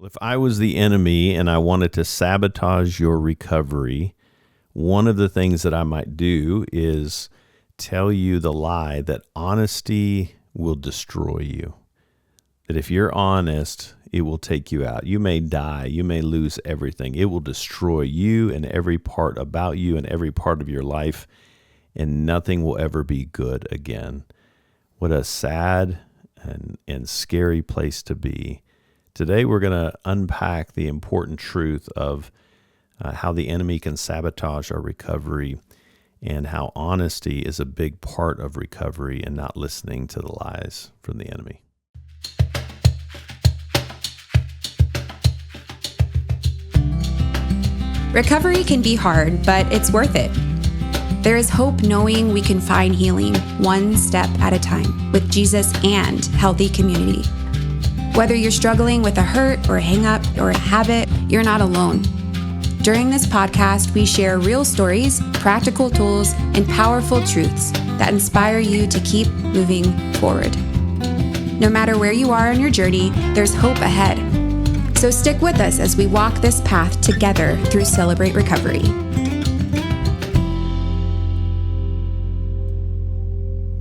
If I was the enemy and I wanted to sabotage your recovery, one of the things that I might do is tell you the lie that honesty will destroy you. That if you're honest, it will take you out. You may die. You may lose everything. It will destroy you and every part about you and every part of your life, and nothing will ever be good again. What a sad and scary place to be. Today, we're going to unpack the important truth of how the enemy can sabotage our recovery and how honesty is a big part of recovery and not listening to the lies from the enemy. Recovery can be hard, but it's worth it. There is hope knowing we can find healing one step at a time with Jesus and healthy community. Whether you're struggling with a hurt or a hang-up or a habit, you're not alone. During this podcast, we share real stories, practical tools, and powerful truths that inspire you to keep moving forward. No matter where you are on your journey, there's hope ahead. So stick with us as we walk this path together through Celebrate Recovery.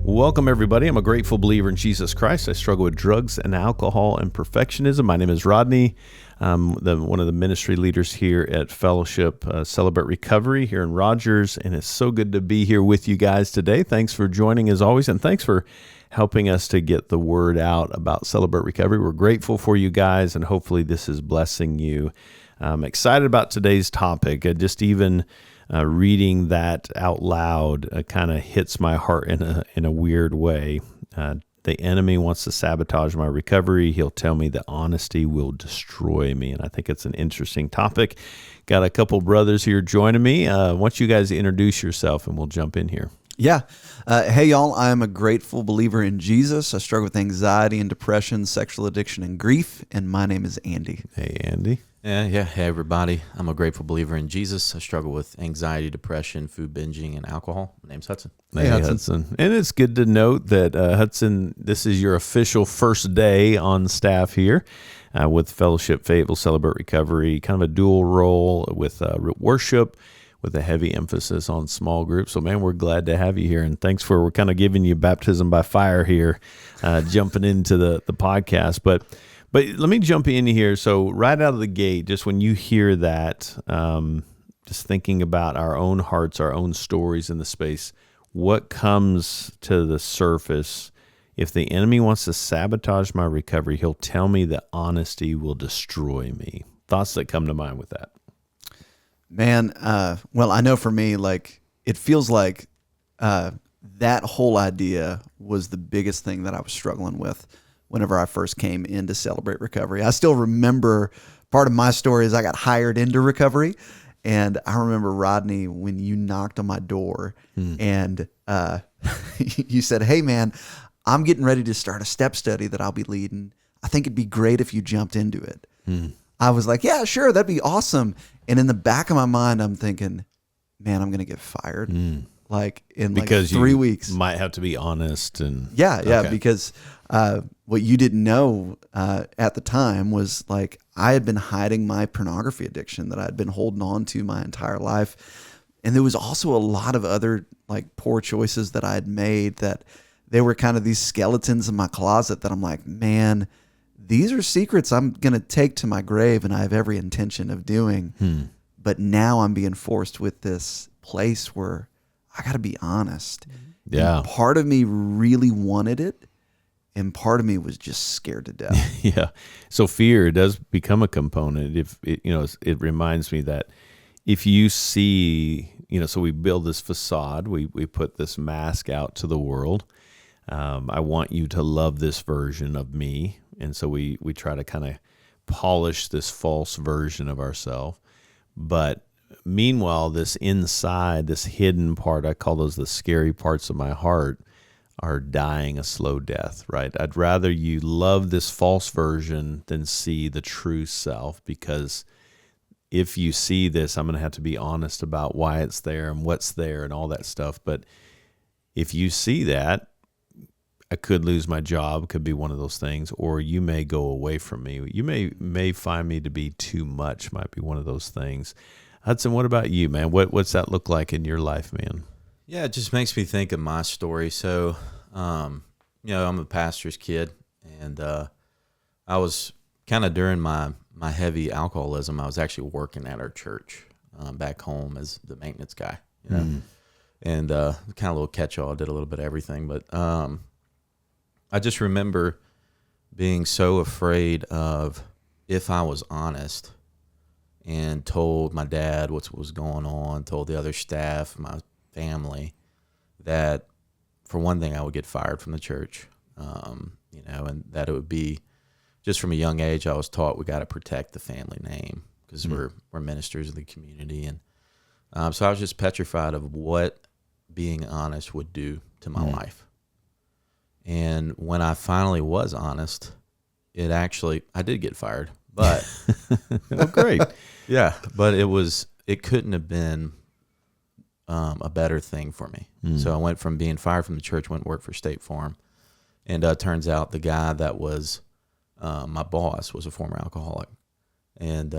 Welcome, everybody. I'm a grateful believer in Jesus Christ. I struggle with drugs and alcohol and perfectionism. My name is Rodney. I'm one of the ministry leaders here at Fellowship Celebrate Recovery here in Rogers, and it's so good to be here with you guys today. Thanks for joining as always, and thanks for helping us to get the word out about Celebrate Recovery. We're grateful for you guys, and hopefully this is blessing you. I'm excited about today's topic. Just even reading that out loud kind of hits my heart in a weird way. The enemy wants to sabotage my recovery. He'll tell me that honesty will destroy me, and I think it's an interesting topic. Got a couple brothers here joining me. Why don't you guys introduce yourself, and we'll jump in here. Yeah. Hey, y'all. I'm a grateful believer in Jesus. I struggle with anxiety and depression, sexual addiction, and grief, and my name is Andy. Hey, Andy. Yeah. Hey, everybody. I'm a grateful believer in Jesus. I struggle with anxiety, depression, food binging, and alcohol. My name's Hudson. Hey, Hudson. And it's good to note that, Hudson, this is your official first day on staff here with Fellowship Fayetteville Celebrate Recovery, kind of a dual role with worship, with a heavy emphasis on small groups. So, man, we're glad to have you here. And thanks we're kind of giving you baptism by fire here, jumping into the podcast. But let me jump in here. So right out of the gate, just when you hear that, just thinking about our own hearts, our own stories in the space, what comes to the surface? If the enemy wants to sabotage my recovery, he'll tell me that honesty will destroy me. Thoughts that come to mind with that? Man, well, I know for me, like, it feels like that whole idea was the biggest thing that I was struggling with whenever I first came into Celebrate Recovery. I still remember part of my story is I got hired into recovery, and I remember, Rodney, when you knocked on my door and you said, "Hey, man, I'm getting ready to start a step study that I'll be leading. I think it'd be great if you jumped into it." I was like, "Yeah, sure, that'd be awesome." And in the back of my mind, I'm thinking, man, I'm going to get fired. Like in because 3 weeks. Might have to be honest. And Yeah, okay. Because what you didn't know at the time was, like, I had been hiding my pornography addiction that I'd been holding on to my entire life. And there was also a lot of other, like, poor choices that I had made that they were kind of these skeletons in my closet that I'm like, man, these are secrets I'm going to take to my grave, and I have every intention of doing. But now I'm being forced with this place where I got to be honest. Yeah. And part of me really wanted it, and part of me was just scared to death. Yeah. So fear does become a component. If it, it reminds me that if you see, so we build this facade, we put this mask out to the world. I want you to love this version of me. And so we try to kind of polish this false version of ourselves. But meanwhile, this inside, this hidden part, I call those the scary parts of my heart, are dying a slow death, right? I'd rather you love this false version than see the true self, because if you see this, I'm going to have to be honest about why it's there and what's there and all that stuff. But if you see that, I could lose my job, could be one of those things, or you may go away from me. You may find me to be too much, might be one of those things. Hudson, what about you, man? What's that look like in your life, man? Yeah, it just makes me think of my story. So, I'm a pastor's kid, and I was kind of during my heavy alcoholism, I was actually working at our church back home as the maintenance guy, and kind of a little catch-all, did a little bit of everything. But I just remember being so afraid of, if I was honest and told my dad what was going on, told the other staff, my family, that for one thing I would get fired from the church, and that it would be, just from a young age I was taught we got to protect the family name because we're ministers of the community, and so I was just petrified of what being honest would do to my life. And when I finally was honest, I did get fired, but Oh, great. yeah, but it couldn't have been a better thing for me. So I went from being fired from the church, went to work for State Farm, and turns out the guy that was my boss was a former alcoholic, and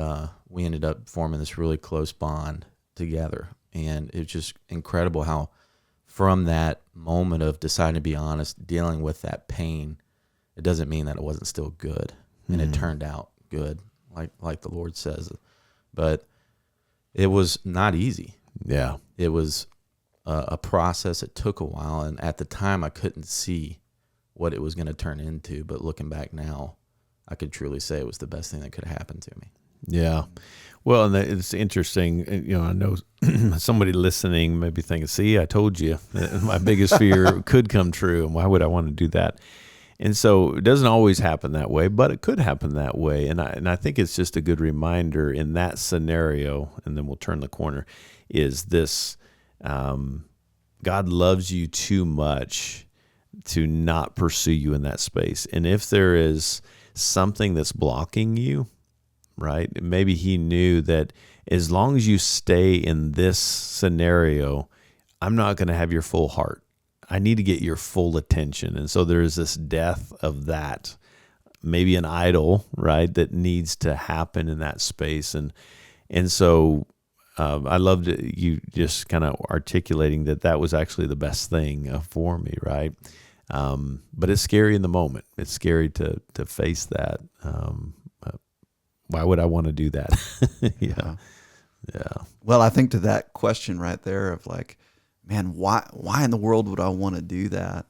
we ended up forming this really close bond together. And it's just incredible how, from that moment of deciding to be honest, dealing with that pain, it doesn't mean that it wasn't still good, and it turned out good, like the Lord says. But it was not easy. Yeah. It was a process. It took a while, and at the time I couldn't see what it was going to turn into. But looking back now, I could truly say it was the best thing that could have happened to me. Yeah. Well, and it's interesting. I know somebody listening may be thinking, see, I told you that my biggest fear could come true, and why would I want to do that? And so it doesn't always happen that way, but it could happen that way. And I think it's just a good reminder in that scenario, and then we'll turn the corner, is this: God loves you too much to not pursue you in that space. And if there is something that's blocking you, right? Maybe he knew that as long as you stay in this scenario, I'm not going to have your full heart. I need to get your full attention. And so there's this death of that, maybe an idol, right, that needs to happen in that space. And so I loved you just kind of articulating that was actually the best thing for me, right? But it's scary in the moment. It's scary to face that. Why would I want to do that? Yeah. Well, I think to that question right there of like, man, why in the world would I want to do that?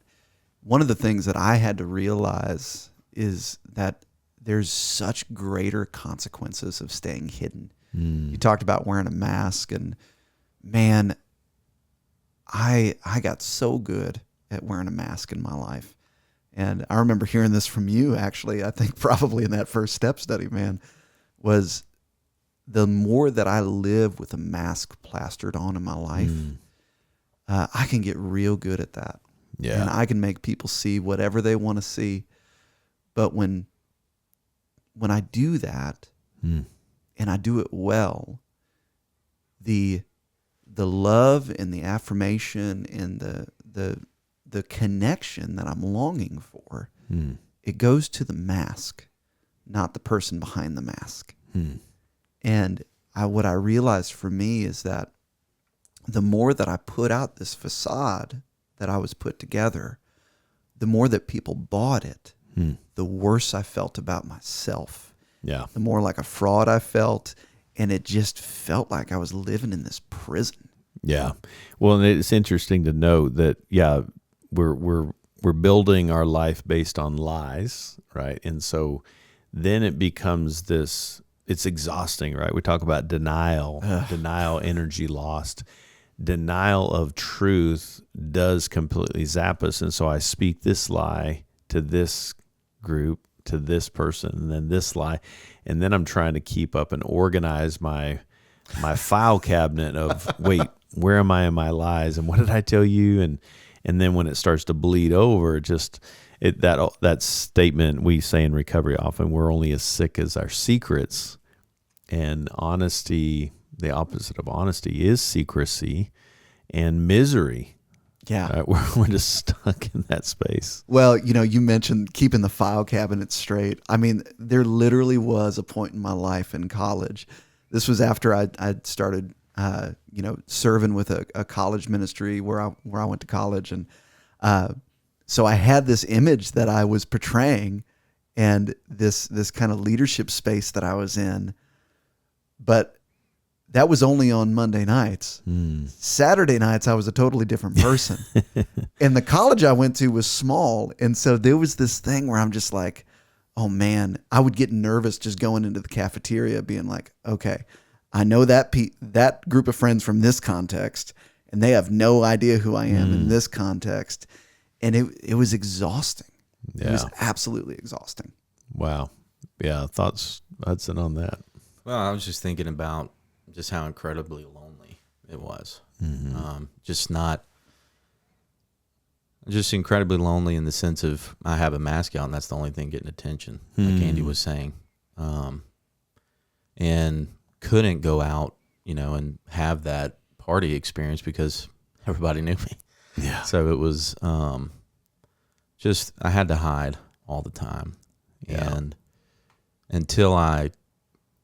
One of the things that I had to realize is that there's such greater consequences of staying hidden. You talked about wearing a mask, and man, I got so good at wearing a mask in my life. And I remember hearing this from you, actually, I think probably in that first step study, man, was the more that I live with a mask plastered on in my life, I can get real good at that. Yeah. And I can make people see whatever they want to see. But when I do that, and I do it well, the love and the affirmation and the connection that I'm longing for, it goes to the mask, not the person behind the mask. And what I realized for me is that the more that I put out this facade that I was put together, the more that people bought it, the worse I felt about myself. Yeah. The more like a fraud I felt, and it just felt like I was living in this prison. Yeah. Well, and it's interesting to note that, we're building our life based on lies, right? And so then it becomes this, it's exhausting, right? We talk about denial, energy lost. Denial of truth does completely zap us. And so I speak this lie to this group, to this person, and then this lie. And then I'm trying to keep up and organize my file cabinet of, wait, where am I in my lies? And what did I tell you? And then when it starts to bleed over, that statement we say in recovery often, we're only as sick as our secrets. And honesty, the opposite of honesty is secrecy and misery. Yeah. Right? We're just stuck in that space. Well, you mentioned keeping the file cabinet straight. I mean, there literally was a point in my life in college. This was after I'd started, serving with a college ministry where I went to college, and so I had this image that I was portraying, and this kind of leadership space that I was in, but that was only on Monday nights. Saturday nights, I was a totally different person. And the college I went to was small. And so there was this thing where I'm just like, oh man, I would get nervous just going into the cafeteria being like, okay, I know that group of friends from this context, and they have no idea who I am in this context. And it was exhausting. Yeah. It was absolutely exhausting. Wow. Yeah. Thoughts, Hudson, on that? Well, I was just thinking about just how incredibly lonely it was. Just incredibly lonely in the sense of I have a mask out and that's the only thing getting attention, like Andy was saying. And couldn't go out, and have that party experience because everybody knew me. Yeah. So it was just I had to hide all the time. Yeah. And until I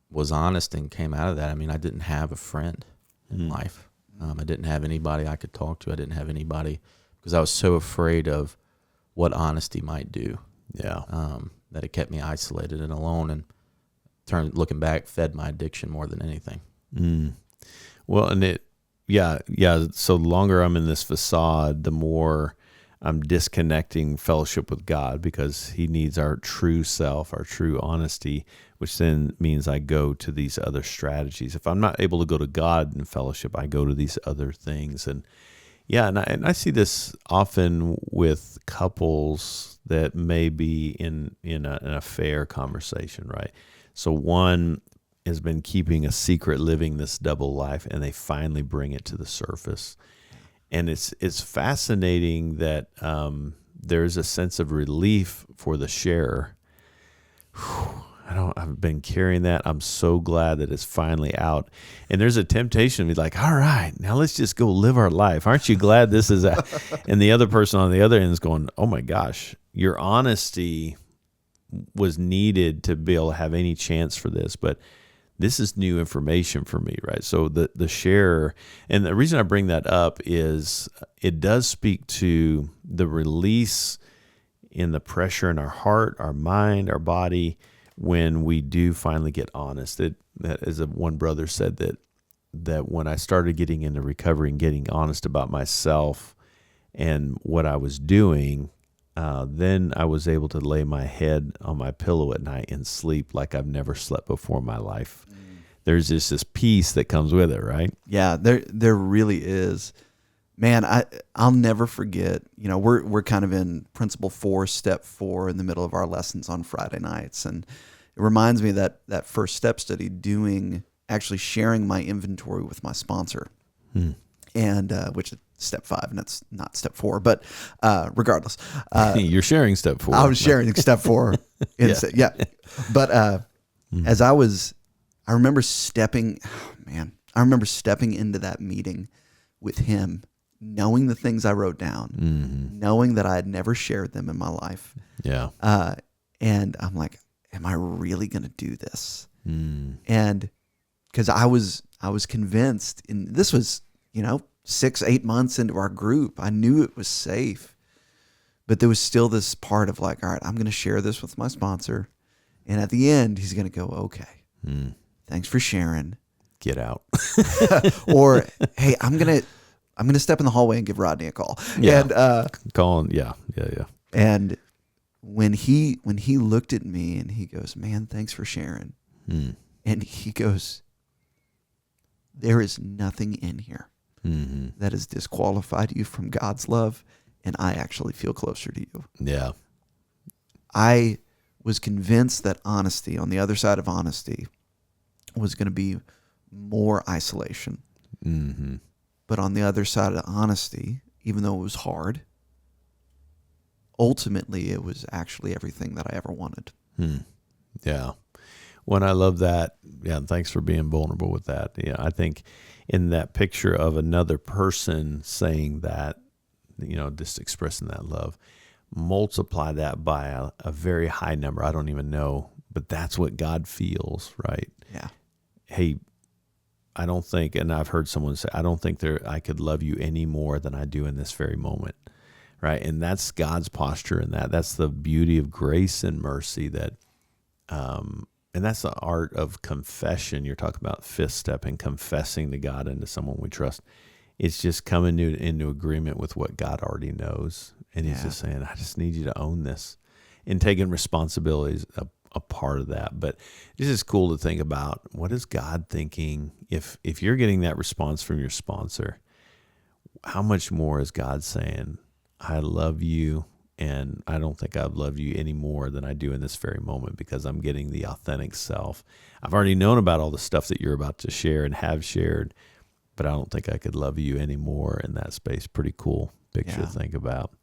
was honest and came out of that, I mean, I didn't have a friend in life. I didn't have anybody I could talk to. I didn't have anybody because I was so afraid of what honesty might do. Yeah. That it kept me isolated and alone, and looking back, fed my addiction more than anything. Well, and so the longer I'm in this facade, the more I'm disconnecting fellowship with God, because he needs our true self, our true honesty, which then means I go to these other strategies. If I'm not able to go to God in fellowship, I go to these other things. And I see this often with couples that may be in an affair conversation, right? So one has been keeping a secret, living this double life, and they finally bring it to the surface. And it's fascinating that there's a sense of relief for the sharer. I've been carrying that. I'm so glad that it's finally out. And there's a temptation to be like, all right, now let's just go live our life. Aren't you glad this is out? And the other person on the other end is going, oh my gosh, your honesty was needed to be able to have any chance for this. But this is new information for me, right? So the sharer, and the reason I bring that up is it does speak to the release in the pressure in our heart, our mind, our body, when we do finally get honest. That as one brother said, that when I started getting into recovery and getting honest about myself and what I was doing, then I was able to lay my head on my pillow at night and sleep like I've never slept before in my life. There's just this peace that comes with it, right? Yeah, there really is. Man, I'll never forget, we're kind of in principle 4, step 4 in the middle of our lessons on Friday nights. And it reminds me that first step study actually sharing my inventory with my sponsor. And which is step 5, and that's not step 4, but regardless. You're sharing step 4. I was sharing step 4. But as I remember stepping into that meeting with him, knowing the things I wrote down, knowing that I had never shared them in my life. Yeah. And I'm like, am I really going to do this? And because I was convinced, and this was, 6-8 months into our group, I knew it was safe, but there was still this part of like, all right, I'm going to share this with my sponsor. And at the end, he's going to go, okay, thanks for sharing. Get out. Or, hey, I'm going to step in the hallway and give Rodney a call. Yeah. And, Calling. Yeah. and when he looked at me and he goes, man, thanks for sharing. And he goes, there is nothing in here that has disqualified you from God's love, and I actually feel closer to you. Yeah. I was convinced that honesty, on the other side of honesty, was going to be more isolation. But on the other side of honesty, even though it was hard, ultimately it was actually everything that I ever wanted. Yeah. When I love that. Yeah. Thanks for being vulnerable with that. Yeah. I think in that picture of another person saying that, just expressing that love. Multiply that by a very high number. I don't even know, but that's what God feels, right? Yeah. Hey, I don't think, and I've heard someone say, I don't think I could love you any more than I do in this very moment, right? And that's God's posture in that. That's the beauty of grace and mercy that, and that's the art of confession. You're talking about fifth step and confessing to God and to someone we trust. It's just coming into agreement with what God already knows. And he's just saying, I just need you to own this, and taking responsibility is a part of that. But it's just cool to think about, what is God thinking? If you're getting that response from your sponsor, how much more is God saying, I love you, and I don't think I've loved you any more than I do in this very moment, because I'm getting the authentic self. I've already known about all the stuff that you're about to share and have shared, but I don't think I could love you anymore in that space. Pretty cool picture to think about.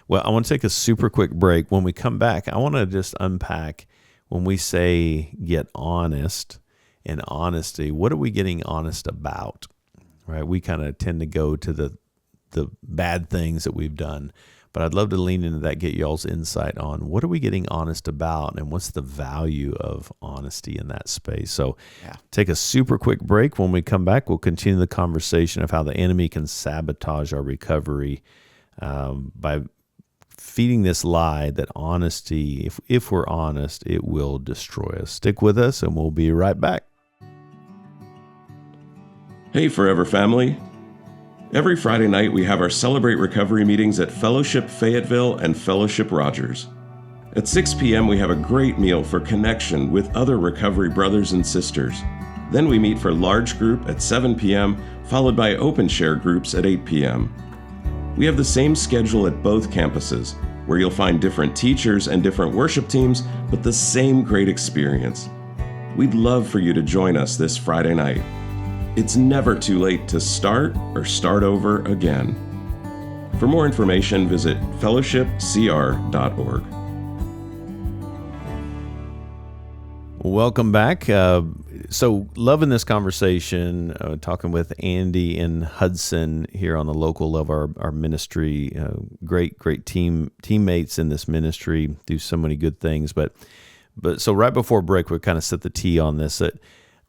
Well, I want to take a super quick break. When we come back, I want to just unpack, when we say get honest and honesty, what are we getting honest about, right? We kind of tend to go to the bad things that we've done, but I'd love to lean into that, get y'all's insight on what are we getting honest about, and what's the value of honesty in that space. So take a super quick break. When we come back, we'll continue the conversation of how the enemy can sabotage our recovery by feeding this lie that honesty, if we're honest, it will destroy us. Stick with us, and we'll be right back. Hey, Forever family. Every Friday night, we have our Celebrate Recovery meetings at Fellowship Fayetteville and Fellowship Rogers. At 6 p.m., we have a great meal for connection with other recovery brothers and sisters. Then we meet for large group at 7 p.m., followed by open share groups at 8 p.m. We have the same schedule at both campuses, where you'll find different teachers and different worship teams, but the same great experience. We'd love for you to join us this Friday night. It's never too late to start or start over again. For more information, visit fellowshipcr.org. Welcome back. So loving this conversation, talking with Andy and Hudson here on the local level, our ministry, great teammates in this ministry, do so many good things. But so right before break, we kind of set the tee on this, that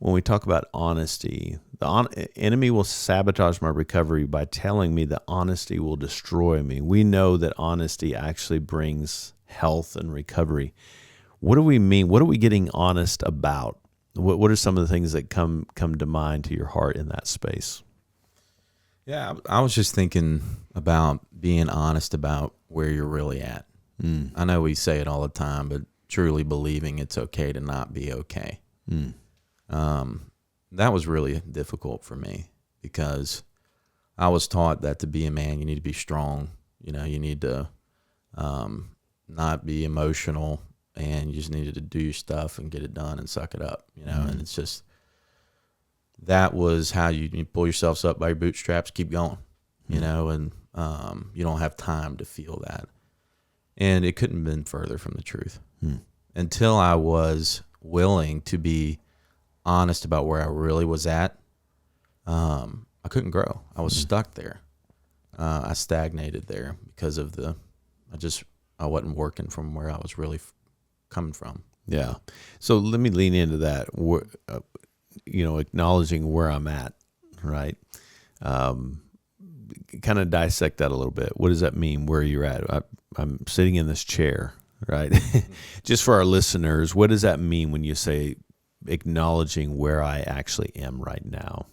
when we talk about honesty, the enemy will sabotage my recovery by telling me that honesty will destroy me. We know that honesty actually brings health and recovery. What do we mean? What are we getting honest about? What are some of the things that come to mind to your heart in that space? Yeah, I was just thinking about being honest about where you're really at. I know we say it all the time, but truly believing it's okay to not be okay. That was really difficult for me, because I was taught that to be a man, you need to be strong. You need to not be emotional, and you just needed to do your stuff and get it done and suck it up, and it's just, that was how you pull yourselves up by your bootstraps, keep going, and you don't have time to feel that. And it couldn't have been further from the truth until I was willing to be honest about where I really was at. I couldn't grow. I was stuck there. I stagnated there because of I wasn't working from where I was really coming from. Yeah. So let me lean into that. Acknowledging where I'm at, right? Kind of dissect that a little bit. What does that mean? Where you're at? I'm sitting in this chair, right? Just for our listeners, what does that mean when you say acknowledging where I actually am right now?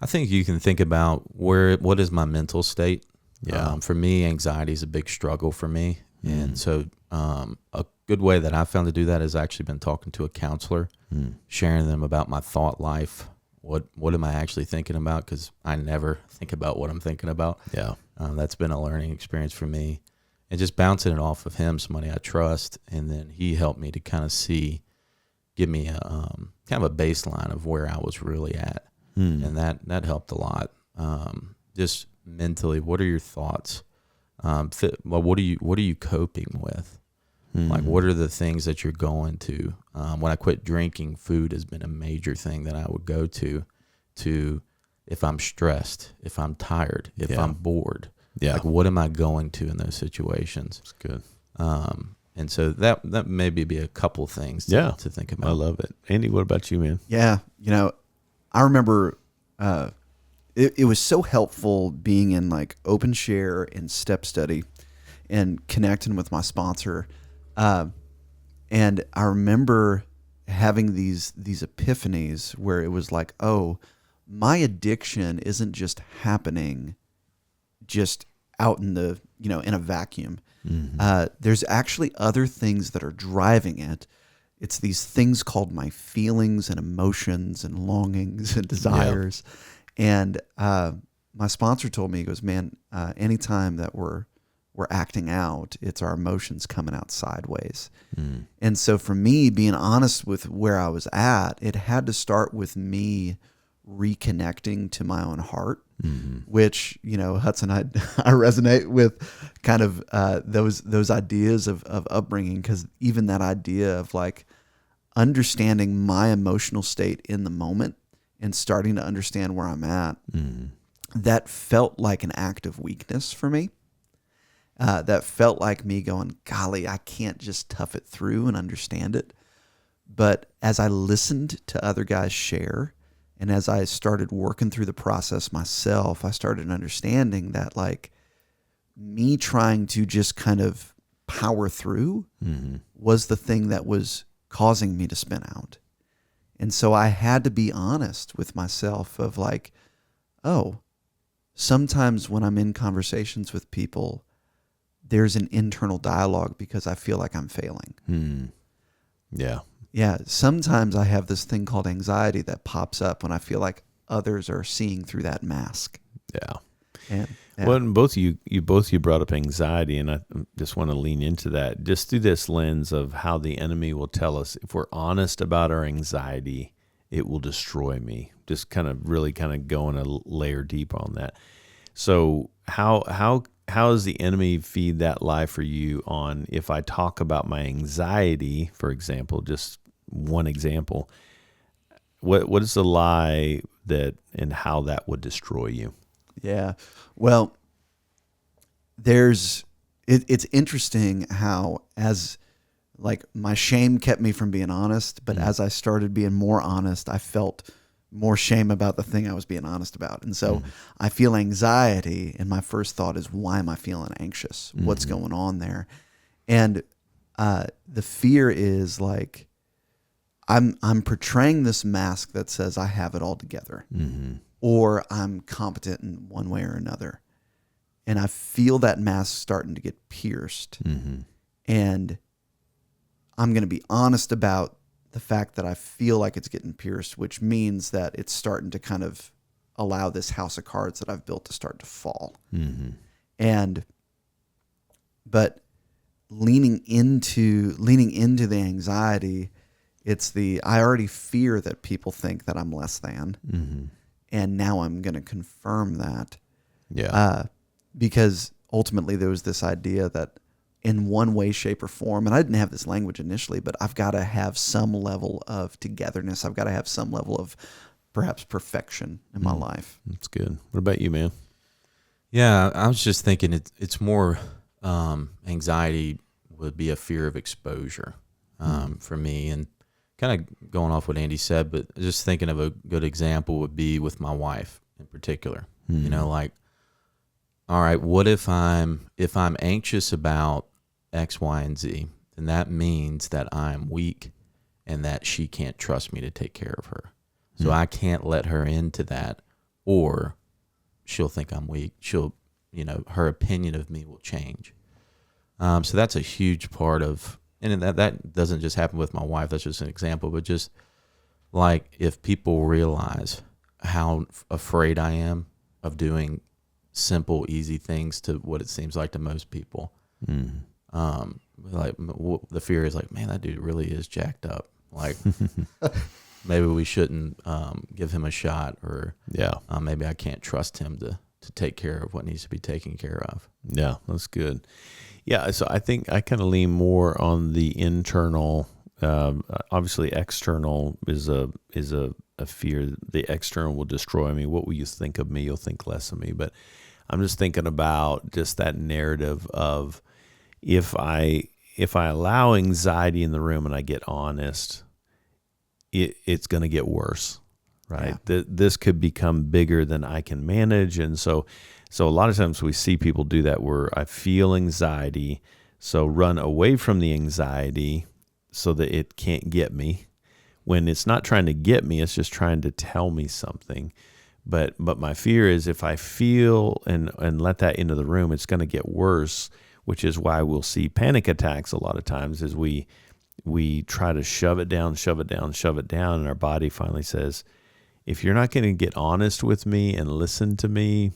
I think you can think about what is my mental state. Yeah. For me, anxiety is a big struggle for me. And so a good way that I've found to do that has actually been talking to a counselor, sharing them about my thought life. What am I actually thinking about? Because I never think about what I'm thinking about. Yeah. That's been a learning experience for me. And just bouncing it off of him, somebody I trust. And then he helped me to kind of give me a kind of a baseline of where I was really at. And that helped a lot. Just mentally, what are your thoughts? What are you coping with? Like, what are the things that you're going to? When I quit drinking, food has been a major thing that I would go to if I'm stressed, if I'm tired, if I'm bored. Yeah. Like, what am I going to in those situations? That's good. And so that maybe be a couple things to think about. I love it. Andy, what about you, man? Yeah, I remember it was so helpful being in like open share and step study and connecting with my sponsor. And I remember having these epiphanies where it was like, oh, my addiction isn't just happening just out in the, in a vacuum. Mm-hmm. There's actually other things that are driving it. It's these things called my feelings and emotions and longings and desires. Yeah. And my sponsor told me, he goes, man, anytime that we're acting out, it's our emotions coming out sideways. Mm. And so for me, being honest with where I was at, it had to start with me reconnecting to my own heart, mm-hmm. which, Hudson, I resonate with kind of those ideas of upbringing, because even that idea of like understanding my emotional state in the moment and starting to understand where I'm at, mm-hmm. that felt like an act of weakness for me. That felt like me going, golly, I can't just tough it through and understand it. But as I listened to other guys share, and as I started working through the process myself, I started understanding that like me trying to just kind of power through mm-hmm. was the thing that was causing me to spin out. And so I had to be honest with myself of like, oh, sometimes when I'm in conversations with people, there's an internal dialogue because I feel like I'm failing. Hmm. Yeah. Yeah. Sometimes I have this thing called anxiety that pops up when I feel like others are seeing through that mask. Yeah. And well, and both you brought up anxiety, and I just want to lean into that just through this lens of how the enemy will tell us if we're honest about our anxiety, it will destroy me. Just kind of really kind of going a layer deep on that. So how does the enemy feed that lie for you on if I talk about my anxiety, for example, just one example, what is the lie that and how that would destroy you? Yeah. Well, it's interesting how as like my shame kept me from being honest, but as I started being more honest, I felt more shame about the thing I was being honest about. And so I feel anxiety, and my first thought is, why am I feeling anxious? What's going on there? And the fear is like, I'm portraying this mask that says I have it all together, or I'm competent in one way or another. And I feel that mask starting to get pierced. And I'm going to be honest about the fact that I feel like it's getting pierced, which means that it's starting to kind of allow this house of cards that I've built to start to fall. But leaning into the anxiety, it's I already fear that people think that I'm less than. And now I'm going to confirm that. Yeah. Because ultimately there was this idea that in one way, shape, or form, and I didn't have this language initially, but I've got to have some level of togetherness. I've got to have some level of perhaps perfection in my life. That's good. What about you, man? Yeah, I was just thinking it's more anxiety would be a fear of exposure for me. And kind of going off what Andy said, but just thinking of a good example would be with my wife in particular. You know, like, all right, what if I'm anxious about X, Y, and Z, then that means that I'm weak and that she can't trust me to take care of her. So I can't let her into that, or she'll think I'm weak. She'll, her opinion of me will change. So that's a huge part of, and that doesn't just happen with my wife. That's just an example, but just like if people realize how afraid I am of doing simple, easy things to what it seems like to most people. Like the fear is like, man, that dude really is jacked up. Like maybe we shouldn't give him a shot, or maybe I can't trust him to take care of what needs to be taken care of. Yeah, that's good. Yeah, so I think I kind of lean more on the internal. Obviously, external is a fear. The external will destroy me. What will you think of me? You'll think less of me. But I'm just thinking about just that narrative of if I allow anxiety in the room and I get honest, it's going to get worse, right? Yeah. This could become bigger than I can manage. And so a lot of times we see people do that where I feel anxiety, so run away from the anxiety so that it can't get me. When it's not trying to get me, it's just trying to tell me something. But my fear is if I feel and let that into the room, it's going to get worse, which is why we'll see panic attacks a lot of times is we try to shove it down, and our body finally says, if you're not going to get honest with me and listen to me,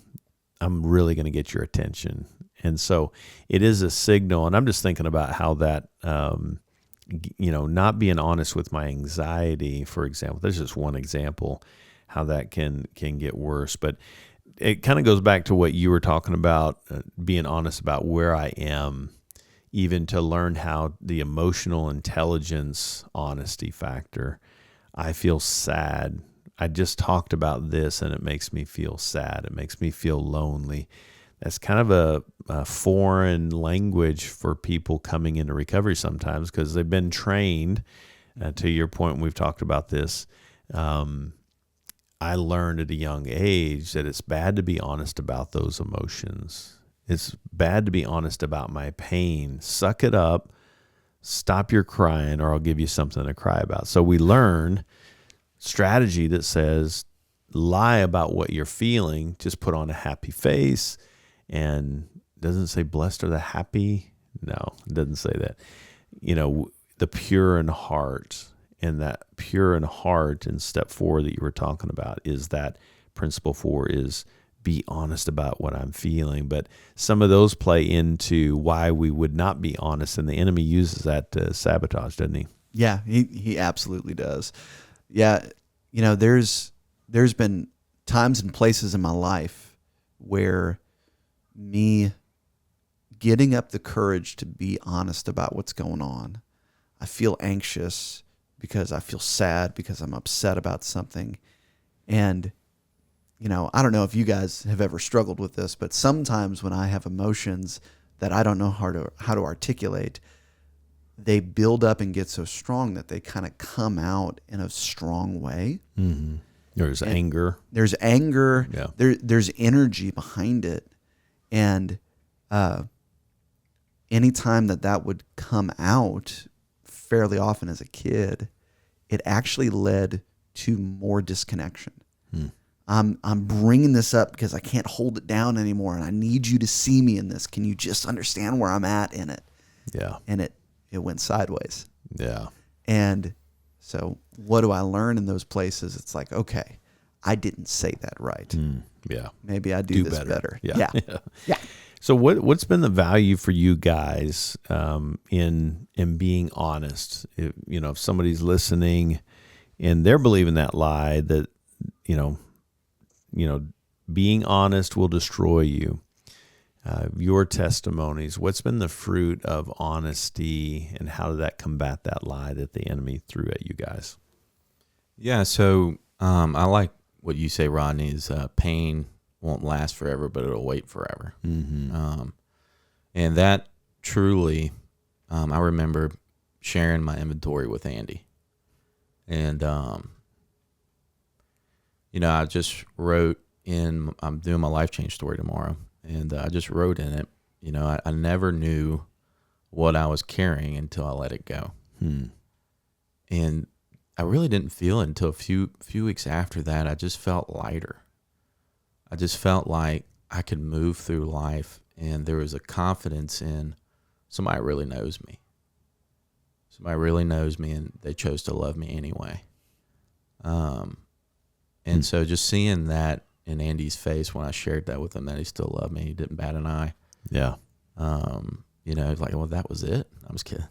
I'm really going to get your attention. And so it is a signal, and I'm just thinking about how that, not being honest with my anxiety, for example, there's just one example, how that can get worse. But it kind of goes back to what you were talking about, being honest about where I am, even to learn how the emotional intelligence honesty factor. I feel sad. I just talked about this and it makes me feel sad. It makes me feel lonely. That's kind of a foreign language for people coming into recovery sometimes because they've been trained, to your point when we've talked about this. I learned at a young age that it's bad to be honest about those emotions. It's bad to be honest about my pain. Suck it up, stop your crying, or I'll give you something to cry about. So we learn strategy that says lie about what you're feeling, just put on a happy face, and doesn't say blessed are the happy. No, it doesn't say that. The pure in heart. And that pure in heart in step 4 that you were talking about is that principle 4 is be honest about what I'm feeling. But some of those play into why we would not be honest, and the enemy uses that to sabotage, doesn't he? Yeah, he absolutely does. Yeah, there's been times and places in my life where me getting up the courage to be honest about what's going on, I feel anxious because I feel sad, because I'm upset about something. And, I don't know if you guys have ever struggled with this, but sometimes when I have emotions that I don't know how to articulate, they build up and get so strong that they kind of come out in a strong way. Mm-hmm. There's anger. There's anger. Yeah. There's energy behind it. And anytime that would come out, fairly often as a kid, it actually led to more disconnection. I'm bringing this up because I can't hold it down anymore, and I need you to see me in this. Can you just understand where I'm at in it? Yeah. And it went sideways. Yeah. And so what do I learn in those places? It's like, okay, I didn't say that right. Yeah. Maybe I do this better. Yeah. Yeah. So what's been the value for you guys in being honest? If somebody's listening and they're believing that lie that being honest will destroy you. Your testimonies, what's been the fruit of honesty, and how did that combat that lie that the enemy threw at you guys? Yeah, so I like what you say, Rodney, is pain won't last forever, but it'll wait forever. Mm-hmm. And that truly, I remember sharing my inventory with Andy. And, I just wrote I'm doing my life change story tomorrow. And I just wrote in it, I never knew what I was carrying until I let it go. And I really didn't feel it until a few weeks after that. I just felt lighter. I just felt like I could move through life, and there was a confidence in somebody really knows me. Somebody really knows me, and they chose to love me anyway. And so just seeing that in Andy's face when I shared that with him, that he still loved me, he didn't bat an eye. Yeah. Like, well, that was it. I'm just kidding.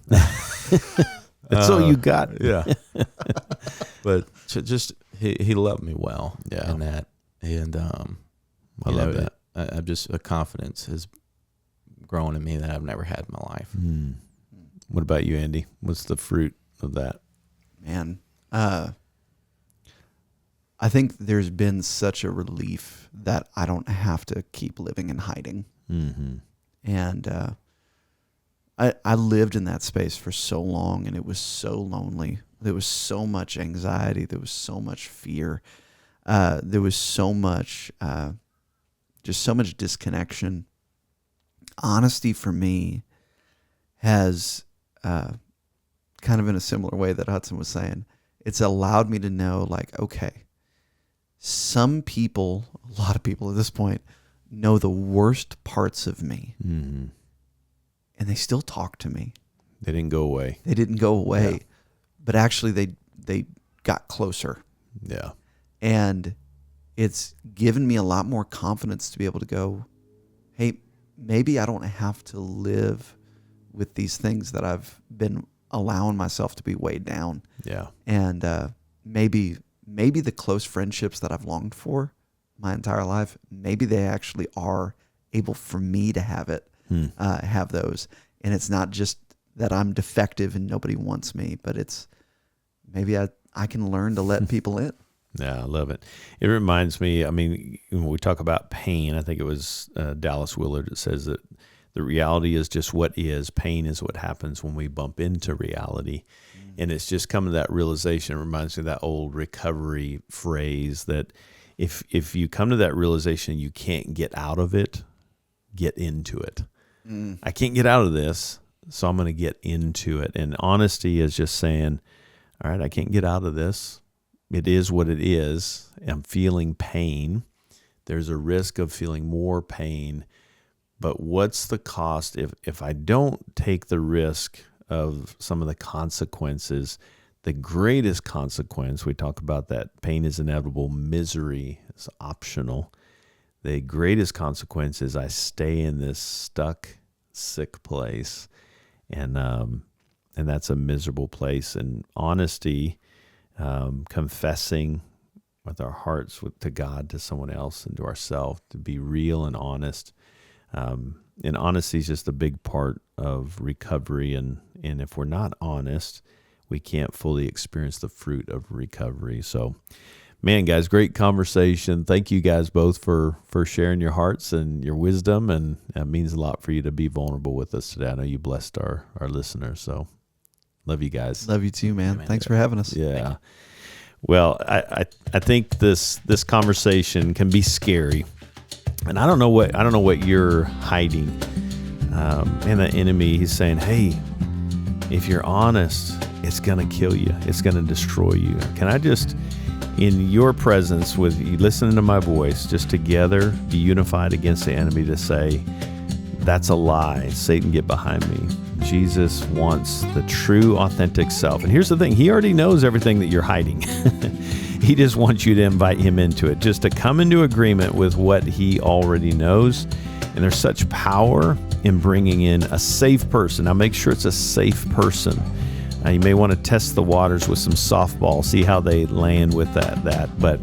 That's all you got. Yeah. But just he loved me well. Yeah. In that, and I love that. I just a confidence has grown in me that I've never had in my life. What about you, Andy? What's the fruit of that? Man, I think there's been such a relief that I don't have to keep living in hiding. Mm-hmm. And I lived in that space for so long, and it was so lonely. There was so much anxiety. There was so much fear. There was so much, just so much disconnection. Honesty for me has, kind of in a similar way that Hudson was saying, it's allowed me to know, like, okay, some people, a lot of people at this point, know the worst parts of me. Mm-hmm. And they still talk to me. They didn't go away. They didn't go away, Yeah. but actually they got closer. Yeah. And it's given me a lot more confidence to be able to go, hey, maybe I don't have to live with these things that I've been allowing myself to be weighed down. Yeah. And maybe the close friendships that I've longed for my entire life, maybe they actually are able for me to have it. Have those. And it's not just that I'm defective and nobody wants me, but it's maybe I can learn to let people in. Yeah, I love it. It reminds me, I mean, when we talk about pain, I think it was Dallas Willard that says that the reality is just what is. Pain is what happens when we bump into reality. And it's just coming to that realization. It reminds me of that old recovery phrase that if you come to that realization you can't get out of it, get into it. I can't get out of this, so I'm going to get into it. And honesty is just saying, all right, I can't get out of this. It is what it is. I'm feeling pain. There's a risk of feeling more pain. But what's the cost if I don't take the risk of some of the consequences? The greatest consequence, we talk about that pain is inevitable, misery is optional. The greatest consequence is I stay in this stuck, sick place, and that's a miserable place. And honesty, confessing with our hearts to God, to someone else, and to ourselves, to be real and honest. And honesty is just a big part of recovery. And if we're not honest, we can't fully experience the fruit of recovery. So, man, guys, great conversation. Thank you guys both for sharing your hearts and your wisdom. And it means a lot for you to be vulnerable with us today. I know you blessed our listeners. So love you guys. Love you too, man. Thanks for having us. Yeah. Well, I think this conversation can be scary. And I don't know what you're hiding. And the enemy, he's saying, hey, if you're honest, it's going to kill you. It's going to destroy you. Can I just, in your presence, with you listening to my voice, just together be unified against the enemy to say, that's a lie. Satan, get behind me. Jesus wants the true, authentic self. And here's the thing. He already knows everything that you're hiding. He just wants you to invite him into it, just to come into agreement with what he already knows. And there's such power in bringing in a safe person. Now, make sure it's a safe person. You may want to test the waters with some softball, see how they land with that. But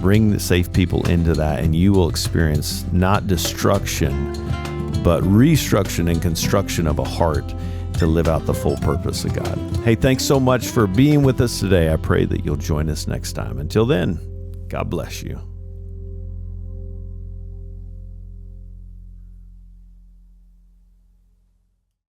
bring the safe people into that, and you will experience not destruction, but restructuring and construction of a heart to live out the full purpose of God. Hey, thanks so much for being with us today. I pray that you'll join us next time. Until then, God bless you.